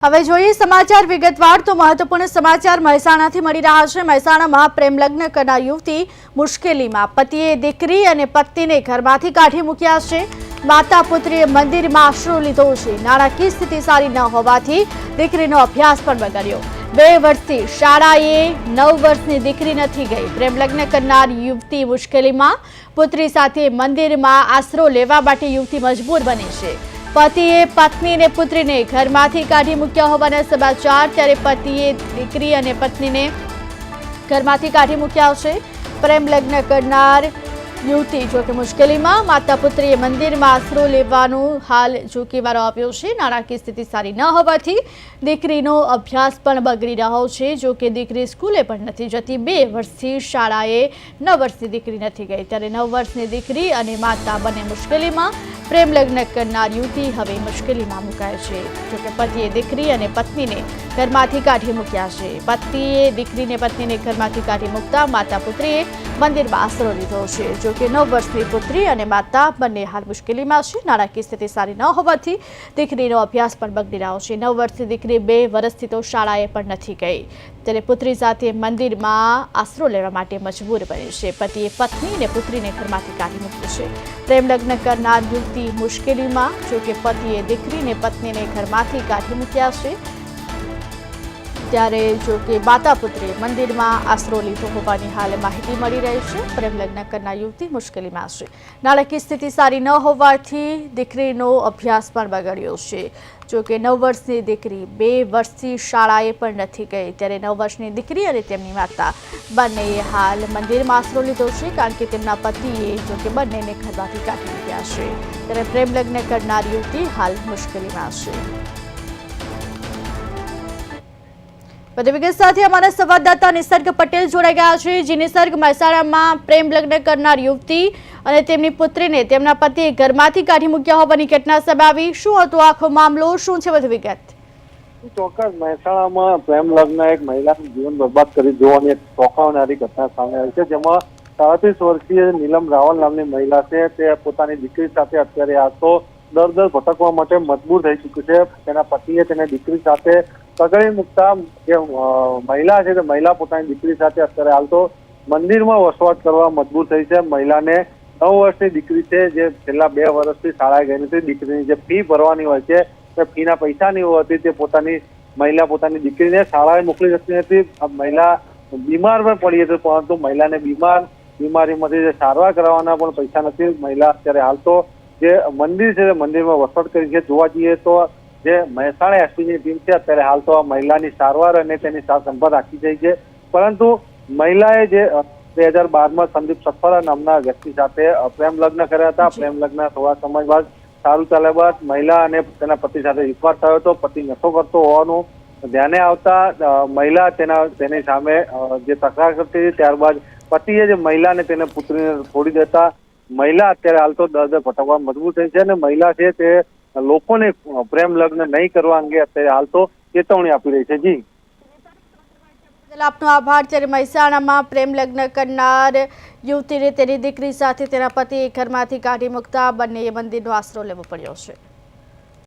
હવે જોઈએ સમાચાર વિગતવાર તો મહત્વપૂર્ણ સમાચાર મહેસાણાથી મળી રહ્યા છે। મહેસાણામાં પ્રેમ લગ્ન કરનાર યુવતી મુશ્કેલીમાં। પતિએ દીકરી અને પત્નીને ઘરમાંથી કાઢી મૂક્યા છે। માતા પુત્રીએ મંદિરમાં આશરો લીધો છે। નાણાકીય સ્થિતિ સારી ન હોવાથી દીકરીનો અભ્યાસ પણ બગડ્યો। 2 વર્ષથી શાળાએ 9 વર્ષની દીકરી નથી ગઈ। પ્રેમ લગ્ન કરનાર યુવતી મુશ્કેલીમાં। પુત્રી સાથે મંદિરમાં આશરો લેવા માટે યુવતી મજબૂર બની છે। પતિએ પત્ની ને પુત્રીને ઘરમાંથી કાઢી મૂક્યા હોવાના સમાચાર। ત્યારે પતિએ દીકરી અને પત્નીને ઘરમાંથી કાઢી મૂક્યા છે। પ્રેમ લગ્ન કરનાર યુવતી જો કે મુશ્કેલીમાં। માતા પુત્રીએ મંદિરમાં આશરો લેવાનું હાલ ઝૂકીવારો આપ્યો છે। નાણાકીય સ્થિતિ સારી ન હોવાથી દીકરીનો અભ્યાસ પણ બગડી રહ્યો છે। જો કે દીકરી સ્કૂલે પણ નથી જતી। 2 વર્ષથી શાળાએ 9 વર્ષની દીકરી નથી ગઈ। ત્યારે 9 વર્ષની દીકરી અને માતા બંને મુશ્કેલીમાં। પ્રેમ લગ્ન કરનાર યુવતી હવે મુશ્કેલીમાં મુકાય છે। જોકે પતિએ દીકરી અને પત્નીને ઘરમાંથી કાઢી મૂક્યા છે। પતિએ દીકરીને પત્નીને ઘરમાંથી કાઢી મૂકતા માતા પુત્રીએ મંદિરમાં આશરો લીધો છે। જોકે 9 વર્ષની પુત્રી અને માતા બંને હાલ મુશ્કેલીમાં છે। નાણાકીય સ્થિતિ સારી ન હોવાથી દીકરીનો અભ્યાસ પણ બગડી રહ્યો છે। 9 વર્ષની દીકરી 2 વર્ષથી તો શાળાએ પણ નથી ગઈ। ત્યારે પુત્રી સાથે મંદિરમાં આશરો લેવા માટે મજબૂર બની છે। પતિએ પત્ની અને પુત્રીને ઘરમાંથી કાઢી મૂકી છે। પ્રેમ લગ્ન કરનાર યુવતી મુશ્કેલીમાં। જોકે પતિએ દીકરીને પત્નીને ઘરમાંથી કાઢી મૂક્યા છે। ત્યારે જો કે માતા પુત્રીએ મંદિરમાં આશરો લીધો હોવાની હાલ માહિતી મળી રહી છે। પ્રેમ લગ્ન કરનાર યુવતી મુશ્કેલીમાં છે। નાણાકીય સ્થિતિ સારી ન હોવાથી દીકરીનો અભ્યાસ પણ બગડ્યો છે। જો કે 9 વર્ષની દીકરી 2 વર્ષથી શાળાએ પણ નથી ગઈ। ત્યારે 9 વર્ષની દીકરી અને તેમની માતા બંનેએ હાલ મંદિરમાં આશરો લીધો છે, કારણ કે તેમના પતિએ જો કે બંનેને ઘરમાંથી કાઢી મૂક્યા છે। ત્યારે પ્રેમ લગ્ન કરનાર યુવતી હાલ મુશ્કેલીમાં છે। વધુ વિગત સાથે અમારા સંવાદદાતા નિસર્ગ પટેલ જોડાઈ ગયા છે। જી નિસર્ગ, મહેસાણામાં પ્રેમ લગ્ન કરનાર યુવતી અને તેમની પુત્રીને તેમના પતિએ ઘરમાંથી કાઢી મૂક્યા હોવાની ઘટના સામે આવી। શું હતો આખો મામલો, શું છે વધુ વિગત? ચોક્કસ મહેસાણામાં પ્રેમ લગ્ન એક મહિલાનું જીવન બરબાદ કરી દેવાની એક ચોંકાવનારી ઘટના સામે આવી છે, જેમાં 37 વર્ષીય નીલમ રાવલ નામની મહિલા છે તે પોતાની દીકરી સાથે અત્યારે આ તો દર ભટકવા માટે મજબૂર થઈ ચૂકી છે। તેના પતિએ તેને દીકરી સાથે પકડી મૂકતા જે મહિલા છે તે મહિલા પોતાની દીકરી સાથે અત્યારે હાલ તો મંદિરમાં વસવાટ કરવા મજબૂર થઈ છે। મહિલાને 9 વર્ષની દીકરી છે જે છેલ્લા 2 વર્ષથી શાળાએ ગઈ નથી। દીકરીની જે ફી ભરવાની હોય છે તે ફીના પૈસા નહીં હોવાથી તે મહિલા પોતાની દીકરીને શાળાએ મોકલી શકતી નથી। મહિલા બીમાર પણ પડી હતી, પરંતુ મહિલાને બીમારીમાંથી સારવાર કરાવવાના પણ પૈસા નથી। મહિલા અત્યારે હાલ તો જે મંદિર છે તે મંદિરમાં વસવાટ કરી છે। જોવા જઈએ તો જે મહેસાણા એસપીની ટીમ છે અત્યારે હાલ તો આ મહિલાની સારવાર અને તેની સાર સંભાળ રાખી જાય છે, પરંતુ મહિલાએ જે 2012માં સંદીપ સફરા નામના વ્યક્તિ સાથે પ્રેમ લગ્ન કર્યા હતા। પ્રેમ લગ્ન થોડા સમય બાદ સારું ચાલ્યા બાદ મહિલા અને તેના પતિ સાથે વિશ્વાસ થયો હતો। પતિ નશો કરતો હોવાનું ધ્યાને આવતા મહિલા તેની સામે જે તકરાર કરતી હતી, ત્યારબાદ પતિએ જે મહિલાને તેને પુત્રીને છોડી દેતા મહિલા અત્યારે હાલ તો દર ભટકવા મજબૂર થઈ છે। અને મહિલા છે તે લોકોને પ્રેમ લગ્ન નહીં કરવા અંગે અત્યારે હાલ તો ચેતવણી આપી રહી છે। જી આપનો આભાર। ત્યારે મહેસાણામાં પ્રેમ લગ્ન કરનાર યુવતીને તેની દીકરી સાથે તેના પતિએ ઘરમાંથી કાઢી મૂકતા બંનેએ મંદિરનો આશરો લેવો પડ્યો છે।